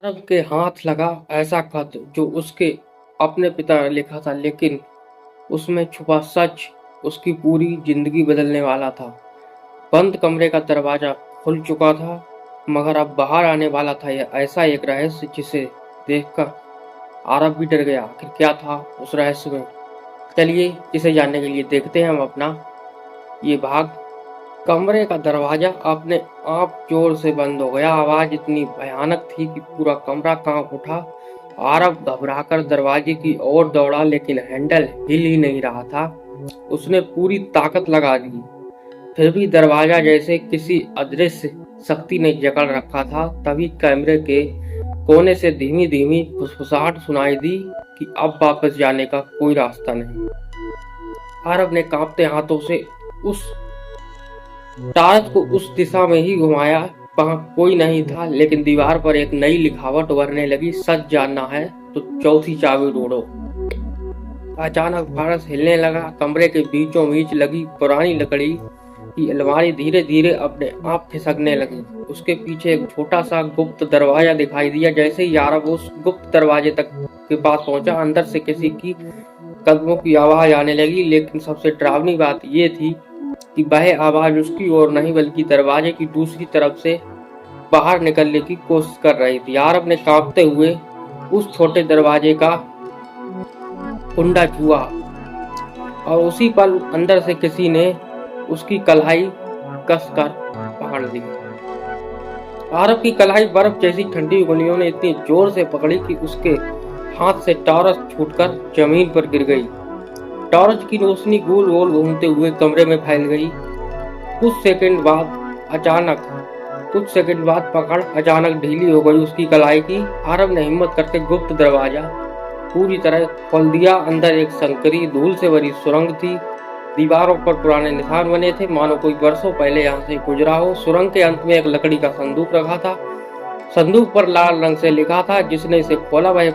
आरव के हाथ लगा ऐसा खत जो उसके अपने पिता ने लिखा था, लेकिन उसमें छुपा सच उसकी पूरी जिंदगी बदलने वाला था। बंद कमरे का दरवाजा खुल चुका था, मगर अब बाहर आने वाला था यह ऐसा एक रहस्य जिसे देखकर आरव भी डर गया। आखिर क्या था उस रहस्य में? चलिए इसे जानने के लिए देखते हैं हम अपना ये भाग। कमरे का दरवाजा अपने आप जोर से बंद हो गया। आवाज इतनी भयानक थी कि पूरा कमरा कांप उठा। आरव घबराकर दरवाजे की ओर दौड़ा, लेकिन हैंडल हिल ही नहीं रहा था। उसने पूरी ताकत लगा दी, फिर भी दरवाजा जैसे किसी अदृश्य शक्ति ने जकड़ रखा था। तभी कमरे के कोने से धीमी धीमी फुसफुसाहट सुनाई दी कि अब वापस जाने का कोई रास्ता नहीं। आरव ने कांपते हाथों से उस टार्च को उस दिशा में ही घुमाया। वहां कोई नहीं था, लेकिन दीवार पर एक नई लिखावट उभरने लगी, सच जानना है तो चौथी चाबी ढूंढो। अचानक फर्श हिलने लगा। कमरे के बीचों बीच लगी पुरानी लकड़ी की अलमारी धीरे धीरे अपने आप खिसकने लगी। उसके पीछे एक छोटा सा गुप्त दरवाजा दिखाई दिया। जैसे ही आरव उस गुप्त दरवाजे तक के पास पहुंचा, अंदर से किसी की कदमों की आवाज आने लगी। लेकिन सबसे डरावनी बात यह थी कि वह आवाज उसकी ओर नहीं बल्कि दरवाजे की दूसरी तरफ से बाहर निकलने की कोशिश कर रही थी। आरव ने कांपते हुए उस छोटे दरवाजे का कुंडा छुआ और उसी पल अंदर से किसी ने उसकी कलाई कसकर पकड़ ली। आरव की कलाई बर्फ जैसी ठंडी उंगलियों ने इतनी जोर से पकड़ी कि उसके हाथ से टॉर्च छूटकर जमीन पर गिर गई। टॉर्च की रोशनी गोल गोल घूमते हुए कमरे में फैल गई। कुछ सेकंड बाद पकड़ अचानक ढीली हो गई उसकी कलाई की। आरव ने हिम्मत करके गुप्त दरवाजा पूरी तरह खोल दिया। अंदर एक संकरी धूल से भरी सुरंग थी। दीवारों पर पुराने निशान बने थे, मानो कोई वर्षों पहले यहाँ से गुजरा हो। सुरंग के अंत में एक लकड़ी का संदूक रखा था। संदूक पर लाल रंग से लिखा था, जिसने इसे खोला वह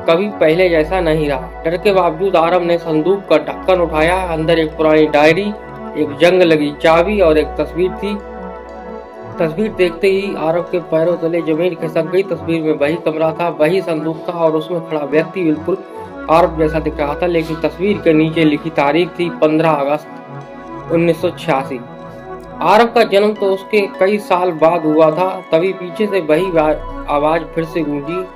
कभी पहले जैसा नहीं रहा। डर के बावजूद आरव ने संदूक का ढक्कन उठाया। अंदर एक पुरानी डायरी, एक जंग लगी चाबी और एक तस्वीर थी। तस्वीर देखते ही आरव के पैरों तले जमीन खिसक गई। तस्वीर में वही कमरा था, वही संदूक था और उसमें खड़ा व्यक्ति बिल्कुल आरव जैसा दिख रहा था। लेकिन तस्वीर के नीचे लिखी तारीख थी 15 अगस्त 1986। आरव का जन्म तो उसके कई साल बाद हुआ था। तभी पीछे से वही आवाज फिर से गूंजी,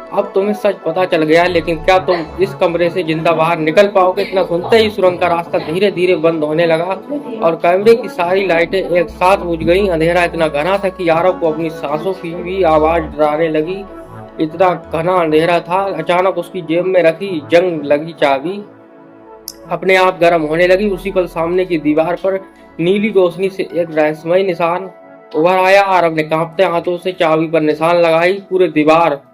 अब तुम्हें सच पता चल गया, लेकिन क्या तुम इस कमरे से जिंदा बाहर निकल पाओगे? इतना सुनते ही सुरंग का रास्ता धीरे धीरे बंद होने लगा और कमरे की सारी लाइटें एक साथ बुझ गईं। अंधेरा इतना घना था कि आरव को अपनी सांसों की भी आवाज डराने लगी। इतना घना अंधेरा था। अचानक उसकी जेब में रखी जंग लगी चाबी अपने आप गर्म होने लगी। उसी पल सामने की दीवार पर नीली रोशनी से एक रहस्यमय निशान उभर आया। आरव ने कांपते हाथों से चाबी पर निशान लगाई। पूरे दीवार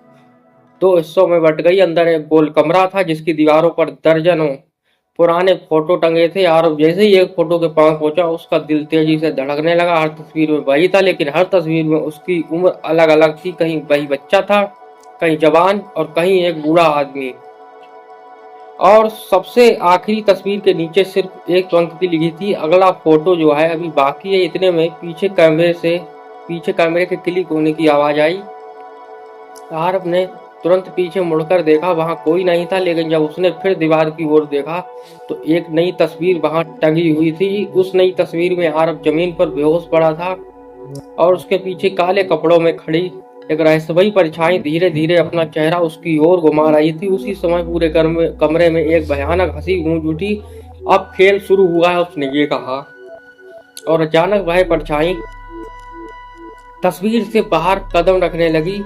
दो हिस्सों में बट गई। अंदर एक गोल कमरा था जिसकी दीवारों पर दर्जनों पुराने फोटो टंगे थे। आरव जैसे ही एक फोटो के पास पहुंचा, उसका दिल तेजी से धड़कने लगा। हर तस्वीर में वही था, लेकिन हर तस्वीर में उसकी उम्र अलग अलग थी। कहीं वही बच्चा था, कहीं जवान और कहीं एक बूढ़ा आदमी। और सबसे आखिरी तस्वीर के नीचे सिर्फ एक पंक्ति लिखी थी, अगला फोटो जो है अभी बाकी है। इतने में पीछे कैमरे के क्लिक होने की आवाज आई। आरव ने तुरंत पीछे मुड़कर देखा, वहां कोई नहीं था। लेकिन जब उसने फिर दीवार की ओर देखा तो एक नई तस्वीर वहां टंगी हुई थी। उस नई तस्वीर में आरव जमीन पर बेहोश पड़ा था और उसके पीछे काले कपड़ों में खड़ी एक रहस्यमयी परछाई धीरे धीरे अपना चेहरा उसकी ओर घुमा रही थी। उसी समय पूरे कमरे में एक भयानक हंसी गूंज उठी। अब खेल शुरू हुआ है, उसने ये कहा। और अचानक वह परछाई तस्वीर से बाहर कदम रखने लगी।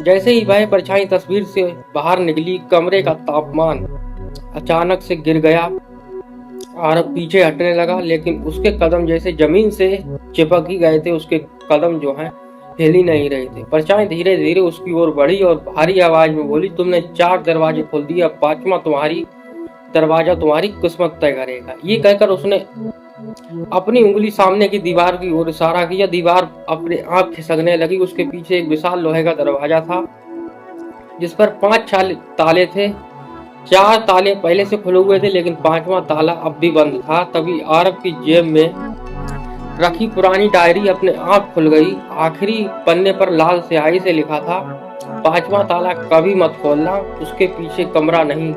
जैसे ही वह परछाई तस्वीर से बाहर निकली, कमरे का तापमान अचानक से गिर गया। आरव पीछे हटने लगा, लेकिन उसके कदम जैसे जमीन से चिपक ही गए थे। उसके कदम जो हैं हिल ही नहीं रहे थे। परछाई धीरे धीरे उसकी ओर बढ़ी और भारी आवाज में बोली, तुमने 4 दरवाजे खोल दिए, अब 5वां दरवाजा तुम्हारी किस्मत तय करेगा। ये कहकर उसने अपनी उंगली सामने की दीवार की ओर इशारा किया। दीवार अपने आप खिसकने लगी। उसके पीछे एक विशाल लोहे का दरवाजा था जिस पर 5 ताले थे। 4 ताले पहले से खुले हुए थे, लेकिन 5वां ताला अब भी बंद था। तभी आरव की जेब में रखी पुरानी डायरी अपने आप खुल गई। आखिरी पन्ने पर लाल स्याही से लिखा था, 5वां ताला कभी मत खोलना, उसके पीछे कमरा नहीं,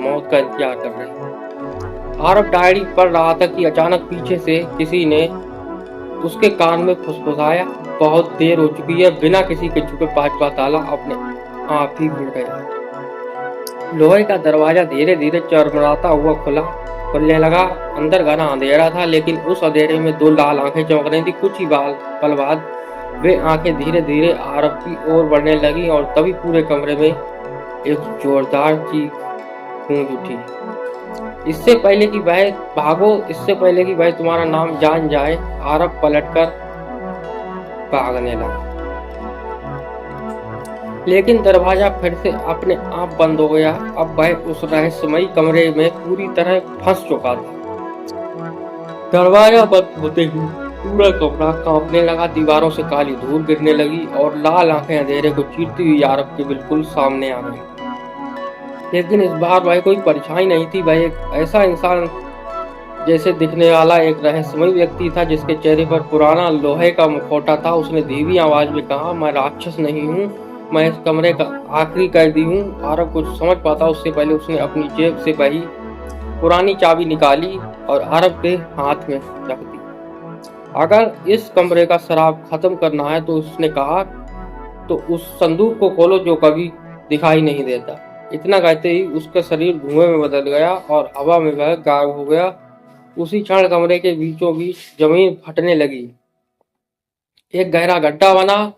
मौत का इंतजार कर रही। आरब डायरी पढ़ रहा था कि अचानक पीछे से किसी ने उसके कान में फुसफुसाया, बहुत देर हो चुकी है। बिना किसी के छुपे 5वां ताला अपने आप ही खुल गया। लोहे का दरवाजा धीरे धीरे चरमराता हुआ खुलने लगा। अंदर घना अंधेरा था, लेकिन उस अंधेरे में 2 लाल आंखें चमक रही थी। कुछ ही पल बाद वे आंखें धीरे धीरे आरब की ओर बढ़ने लगी और तभी पूरे कमरे में एक जोरदार चीख गूंज उठी। इससे पहले कि वह भागो, इससे पहले कि वह तुम्हारा नाम जान जाए, आरब पलटकर भागने लगा। लेकिन दरवाजा फिर से अपने आप बंद हो गया। अब वह उस रहस्यमयी कमरे में पूरी तरह फंस चुका था। दरवाजा बंद होते ही पूरा कमरा कांपने लगा, दीवारों से काली धूल गिरने लगी और लाल आंखें अंधेरे को चीरती हुई आरब के बिल्कुल सामने आ गई। लेकिन इस बार वह कोई परछाई नहीं थी, वह एक ऐसा इंसान जैसे दिखने वाला एक रहस्यमयी व्यक्ति था, जिसके चेहरे पर पुराना लोहे का मुखौटा था। उसने धीमी आवाज में कहा, मैं राक्षस नहीं हूँ, मैं इस कमरे का आखिरी कैदी हूँ। आरब कुछ समझ पाता उससे पहले उसने अपनी जेब से वही पुरानी चाबी निकाली और आरब के हाथ में रख दी। अगर इस कमरे का शराब खत्म करना है तो उसने कहा, तो उस संदूक को खोलो जो कभी दिखाई नहीं देता। इतना कहते ही उसका शरीर धुएं में बदल गया और हवा में वह गायब हो गया। उसी क्षण कमरे के बीचों बीच जमीन फटने लगी, एक गहरा गड्ढा बना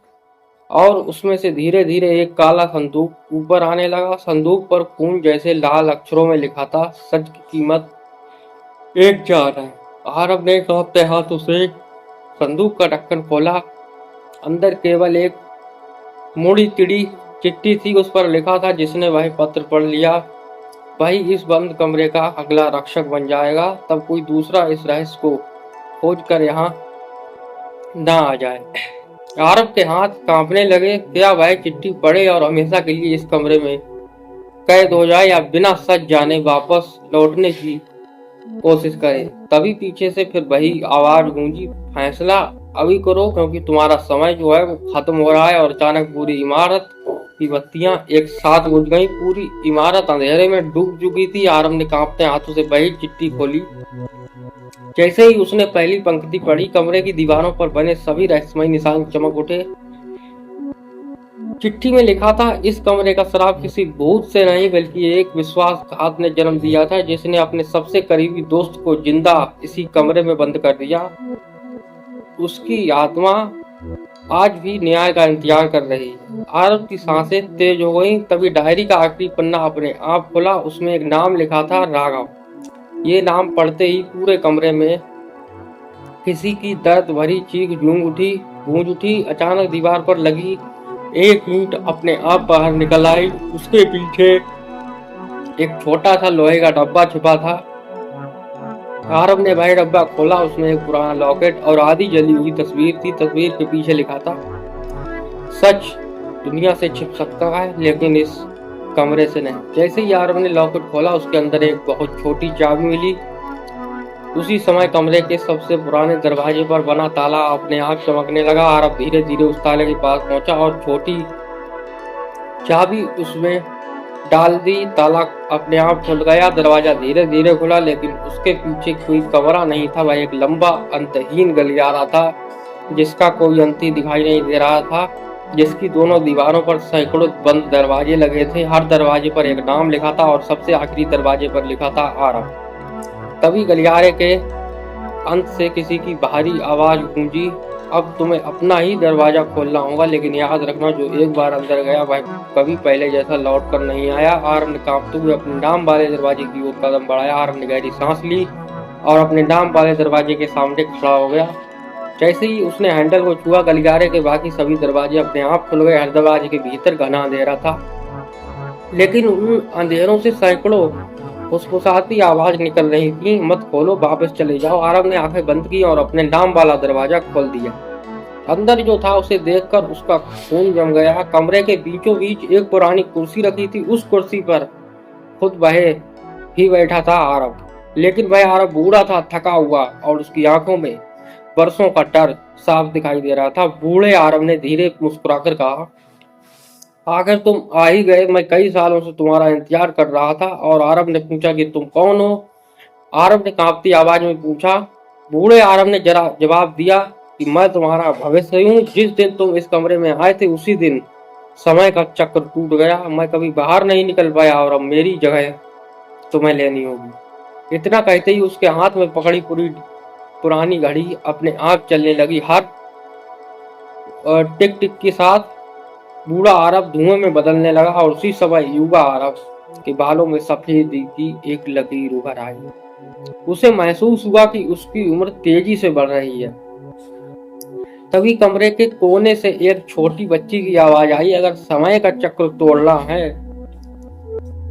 और उसमें से धीरे धीरे एक काला संदूक ऊपर आने लगा। संदूक पर खून जैसे लाल अक्षरों में लिखा था, सच की कीमत 1 जान है। आरब ने कांपते हाथों से संदूक का ढक्कन खोला। अंदर केवल एक मुड़ी तिड़ी चिट्ठी थी, उस पर लिखा था, जिसने वह पत्र पढ़ लिया वही इस बंद कमरे का अगला रक्षक बन जाएगा। तब कोई दूसरा इस रहस्य को खोज कर यहाँ न आ जाए। आरब के हाथ कांपने लगे। क्या वह चिट्ठी पढ़े और हमेशा के लिए इस कमरे में कैद हो जाए, या बिना सच जाने वापस लौटने की कोशिश करे। तभी पीछे से फिर वही आवाज गूंजी, फैसला अभी करो, क्योंकि तुम्हारा समय जो है वो खत्म हो रहा है। और अचानक पूरी इमारत की बत्तियां एक साथ बुझ गईं। पूरी इमारत अंधेरे में डूब चुकी थी। आरब ने कांपते हाथों से वही चिट्ठी खोली। जैसे ही उसने पहली पंक्ति पढ़ी, कमरे की दीवारों पर बने सभी रहस्यमयी निशान चमक उठे। चिट्ठी में लिखा था, इस कमरे का शराब किसी भूत से नहीं बल्कि एक विश्वासघात ने जन्म दिया था, जिसने अपने सबसे करीबी दोस्त को जिंदा इसी कमरे में बंद कर दिया। उसकी आत्मा आज भी न्याय का इंतजार कर रही है। आरब की सांसें तेज हो गईं। तभी डायरी का आखिरी पन्ना अपने आप खुला। उसमें एक नाम लिखा था, राघव। ये नाम पढ़ते ही पूरे कमरे में किसी की दर्द भरी चीख गूंज उठी। अचानक दीवार पर लगी एक ईंट अपने आप बाहर निकल आई। उसके पीछे एक छोटा सा लोहे का डब्बा छिपा था। आरब ने वह डब्बा खोला। उसमें एक पुराना लॉकेट और आधी जली हुई तस्वीर थी। तस्वीर के पीछे लिखा था, सच दुनिया से छिप सकता है लेकिन इस कमरे से नहीं। जैसे ही आरब ने लॉकेट खोला, उसके अंदर एक बहुत छोटी चाबी मिली। उसी समय कमरे के सबसे पुराने दरवाजे पर बना ताला अपने आप चमकने लगा। आरब धीरे धीरे उस ताले के पास पहुंचा और छोटी चाबी उसमें डाल दी। ताला अपने आप खुल गया। दरवाजा धीरे धीरे खुला, लेकिन उसके पीछे कोई कमरा नहीं था। वह एक लंबा अंतहीन गलियारा था, जिसका कोई अंत ही दिखाई नहीं दे रहा था, जिसकी दोनों दीवारों पर सैकड़ों बंद दरवाजे लगे थे। हर दरवाजे पर एक नाम लिखा था और सबसे आखिरी दरवाजे पर लिखा था, आरब। तभी गलियारे के अंत से किसी की भारी आवाज गूंजी, अब तुम्हें अपना ही दरवाजा खोलना होगा, लेकिन याद रखना, जो एक बार अंदर गया वह कभी पहले जैसा लौट कर नहीं आया। आरब ने कांपते हुए अपने नाम वाले दरवाजे की ओर कदम बढ़ाया। आरब ने गहरी सांस ली और अपने नाम वाले दरवाजे के सामने खड़ा हो गया। जैसे ही उसने हैंडल को छुआ, गलियारे के बाकी सभी दरवाजे अपने आप खुल गए। हर दरवाजे के भीतर घना अंधेरा था, लेकिन उन अंधेरों से सैकड़ों फुसफुसाती आवाज निकल रही थी, मत खोलो, वापस चले जाओ। आरब ने आंखें बंद की और अपने नाम वाला दरवाजा खोल दिया। अंदर जो था उसे देखकर उसका खून जम गया। कमरे के बीचों बीच एक पुरानी कुर्सी रखी थी। उस कुर्सी पर खुद वह ही बैठा था, आरब। लेकिन वह आरब बूढ़ा था, थका हुआ, और उसकी आंखों में वर्षों का डर साफ दिखाई दे रहा था। बूढ़े आरब ने धीरे मुस्कुराकर कहा, आखिर तुम आ ही गए, मैं कई सालों से तुम्हारा इंतजार कर रहा था। और आरब ने पूछा कि तुम कौन हो? आरब ने कांपती आवाज में पूछा। बूढ़े आरब ने जरा जवाब दिया कि मैं तुम्हारा भविष्य हूँ। जिस दिन तुम इस कमरे में आए थे उसी दिन समय का चक्र टूट गया। मैं कभी बाहर नहीं निकल पाया और अब मेरी जगह तुम्हें लेनी होगी। इतना कहते ही उसके हाथ में पकड़ी पूरी पुरानी घड़ी अपने आप चलने लगी। हर टिक टिक के साथ बूढ़ा अरब धुएं में बदलने लगा और उसी समय युवा अरब के बालों में सफेदी की एक लकीर उभर आई। उसे महसूस हुआ कि उसकी उम्र तेजी से बढ़ रही है। तभी कमरे के कोने से एक छोटी बच्ची की आवाज आई, अगर समय का चक्र तोड़ना है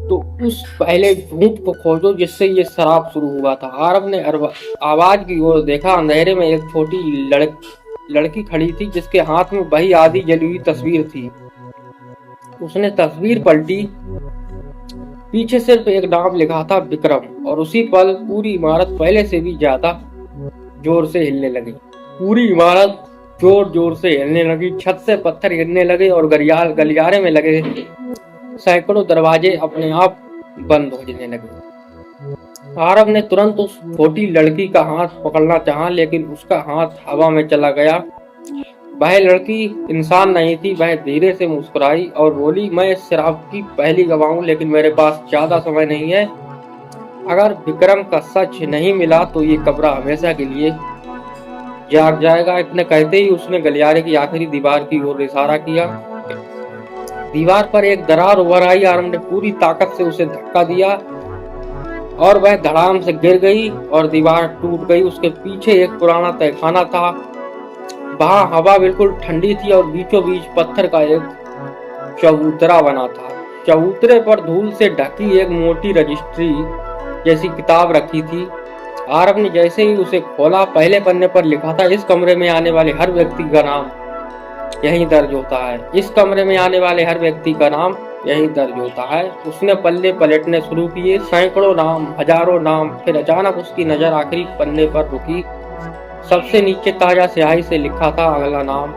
तो उस पहले झूठ को खोजो जिससे ये शराब शुरू हुआ था। अरब ने आवाज की ओर देखा। अंधेरे में एक छोटी लड़की खड़ी थी जिसके हाथ में वही आधी जली हुई तस्वीर थी। उसने तस्वीर पलटी। पीछे सिर्फ एक नाम लिखा था, विक्रम। और उसी पल पूरी इमारत पहले से भी ज्यादा जोर से हिलने लगी। पूरी इमारत जोर जोर से हिलने लगी। छत से पत्थर गिरने लगे और गलियारे में लगे सैकड़ों दरवाजे अपने आप बंद होने लगे। आरब ने तुरंत उस छोटी लड़की का हाथ पकड़ना चाहा, लेकिन उसका हाथ हवा में चला गया। वह लड़की इंसान नहीं थी। वह धीरे से मुस्कुराई और बोली, मैं इस शराब की पहली गवाह हूं, लेकिन मेरे पास ज्यादा समय नहीं है। अगर विक्रम का सच नहीं मिला तो ये कमरा हमेशा के लिए जाग जाएगा। इतने कहते ही उसने गलियारे की आखिरी दीवार की ओर इशारा किया। दीवार पर एक दरार उभर आई। आरब ने पूरी ताकत से उसे धक्का दिया और वह धड़ाम से गिर गई और दीवार टूट गई। उसके पीछे एक पुराना तहखाना था। वहां हवा बिल्कुल ठंडी थी और बीचों बीच पत्थर का एक चबूतरा बना था। चबूतरे पर धूल से ढकी एक मोटी रजिस्ट्री जैसी किताब रखी थी। आरब ने जैसे ही उसे खोला, पहले पन्ने पर लिखा था, इस कमरे में आने वाले हर व्यक्ति का नाम यहीं दर्ज होता है। इस कमरे में आने वाले हर व्यक्ति का नाम यहीं दर्ज होता है। उसने पल्ले पलटने शुरू किए, सैकड़ों नाम, हजारों नाम। फिर अचानक उसकी नजर आखिरी पन्ने पर रुकी। सबसे नीचे ताजा स्याही से लिखा था, अगला नाम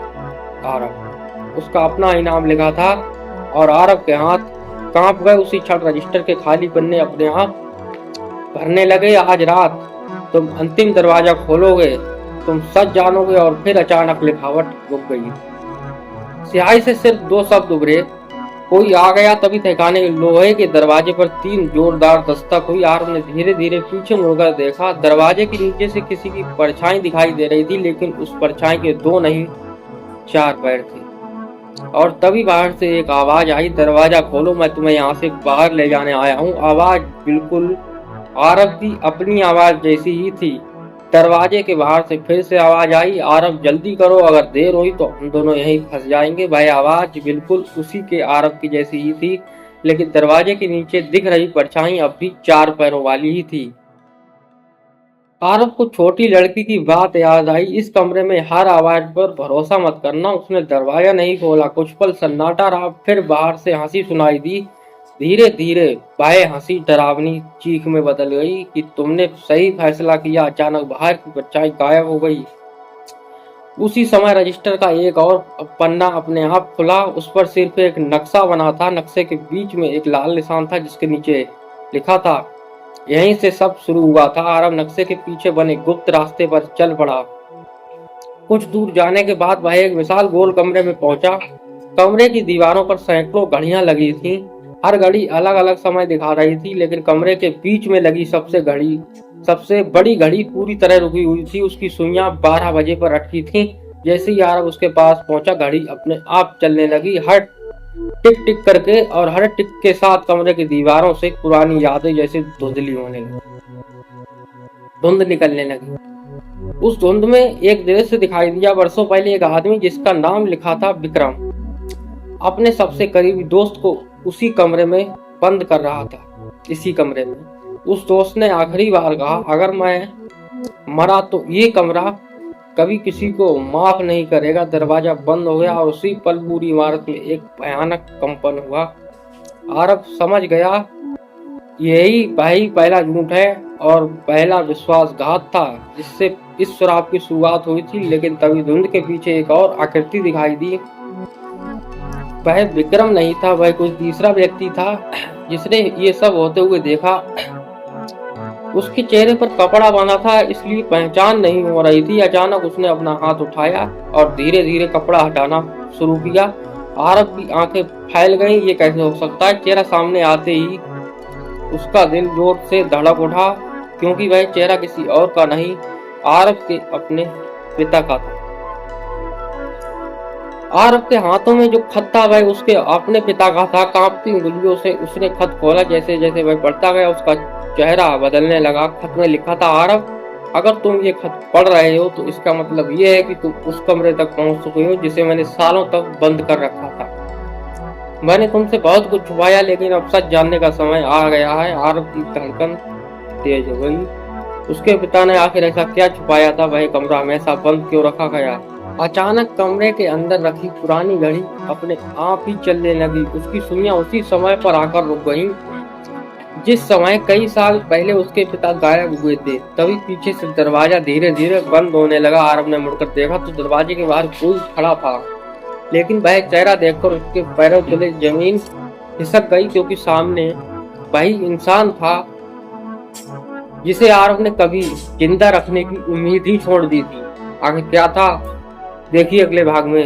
आरब। उसका अपना ही नाम लिखा था और आरब के हाथ कांप गए। उसी क्षण रजिस्टर के खाली पन्ने अपने आप भरने लगे। आज रात तुम अंतिम दरवाजा खोलोगे, तुम सच जानोगे। और फिर अचानक लिखावट रुक गई। स्याही से सिर्फ दो शब्द उभरे, कोई आ गया। तभी तहखाने के लोहे के दरवाजे पर 3 जोरदार दस्तक हुई। आरब ने धीरे धीरे पीछे मुड़कर देखा। दरवाजे के नीचे से किसी की परछाई दिखाई दे रही थी, लेकिन उस परछाई के 2 नहीं 4 पैर थे। और तभी बाहर से एक आवाज आई, दरवाजा खोलो, मैं तुम्हें यहाँ से बाहर ले जाने आया हूँ। आवाज बिल्कुल आरब की अपनी आवाज जैसी ही थी। दरवाजे के बाहर से फिर से आवाज आई, आरब जल्दी करो, अगर देर हुई तो हम दोनों यहीं फंस जाएंगे। वह आवाज बिल्कुल उसी के आरब की जैसी ही थी, लेकिन दरवाजे के नीचे दिख रही परछाई अब भी 4 पैरों वाली ही थी। आरब को छोटी लड़की की बात याद आई, इस कमरे में हर आवाज पर भरोसा मत करना। उसने दरवाजा नहीं खोला। कुछ पल सन्नाटा रहा, फिर बाहर से हंसी सुनाई दी। धीरे धीरे वह हंसी डरावनी चीख में बदल गई कि तुमने सही फैसला किया। अचानक बाहर की परछाई गायब हो गई। उसी समय रजिस्टर का एक और पन्ना अपने आप खुला। उस पर सिर्फ एक नक्शा बना था। नक्शे के बीच में एक लाल निशान था जिसके नीचे लिखा था, यहीं से सब शुरू हुआ था। आरब नक्शे के पीछे बने गुप्त रास्ते पर चल पड़ा। कुछ दूर जाने के बाद वह एक विशाल गोल कमरे में पहुंचा। कमरे की दीवारों पर सैकड़ों घड़ियां लगी थीं। हर घड़ी अलग अलग समय दिखा रही थी, लेकिन कमरे के बीच में लगी सबसे बड़ी घड़ी पूरी तरह रुकी हुई थी। उसकी सुइयां 12 बजे पर अटकी थीं। जैसे ही आरब उसके पास पहुंचा, घड़ी अपने आप चलने लगी, हर टिक टिक करके। और हर टिक के साथ कमरे की दीवारों से पुरानी यादें जैसे धुंधली होने लगी, धुंध निकलने लगी। उस धुंध में एक दृश्य दिखाई दिया। वर्षों पहले एक आदमी जिसका नाम लिखा था विक्रम, अपने सबसे करीबी दोस्त को उसी कमरे में बंद कर रहा था। इसी कमरे में उस दोस्त ने आखिरी बार कहा, अगर मैं मरा तो ये कमरा कभी किसी को माफ नहीं करेगा। दरवाजा बंद हो गया और उसी पल पूरी इमारत में एक भयानक कंपन हुआ। आरब समझ गया, यही भाई पहला झूठ है। और पहला विश्वासघात था जिससे इस शराब की शुरुआत हुई थी। लेकिन तभी धुंध के पीछे एक और आकृति दिखाई दी। वह विक्रम नहीं था, वह कोई तीसरा व्यक्ति था जिसने ये सब होते हुए देखा। उसके चेहरे पर कपड़ा बांधा था, इसलिए पहचान नहीं हो रही थी। अचानक उसने अपना हाथ उठाया और धीरे धीरे कपड़ा हटाना शुरू किया। आरव की आंखें फैल गईं। ये कैसे हो सकता है? चेहरा सामने आते ही उसका दिल जोर से धड़क उठा, क्योंकि वह चेहरा किसी और का नहीं, आरव के अपने पिता का था। आरव के हाथों में जो खत था वह उसके अपने पिता का था। कांपती उंगलियों से उसने खत खोला। जैसे जैसे वह पढ़ता गया उसका चेहरा बदलने लगा। खत में लिखा था, आरव, अगर तुम ये खत पढ़ रहे हो तो इसका मतलब ये है कि तुम उस कमरे तक पहुंच चुके हो जिसे मैंने सालों तक बंद कर रखा था। मैंने तुमसे बहुत कुछ छुपाया, लेकिन अब सच जानने का समय आ गया है। आरव की धड़कन तेज हो गई। उसके पिता ने आखिर ऐसा क्या छुपाया था? वह कमरा हमेशा बंद क्यों रखा गया? अचानक कमरे के अंदर रखी पुरानी घड़ी अपने आप ही चलने लगी। उसकी सुइयां उसी समय पर आकर रुक गईं जिस समय कई साल पहले उसके पिता गायब हुए थे। तभी पीछे से दरवाजा धीरे धीरे बंद होने लगा। आरव ने मुड़कर देखा तो दरवाजे के बाहर कोई खड़ा था, लेकिन वह चेहरा देखकर उसके पैरों तले जमीन खिसक गई, क्योंकि सामने वही इंसान था जिसे आरव ने कभी जिंदा रखने की उम्मीद ही छोड़ दी थी। आखिर क्या था, देखिए अगले भाग में।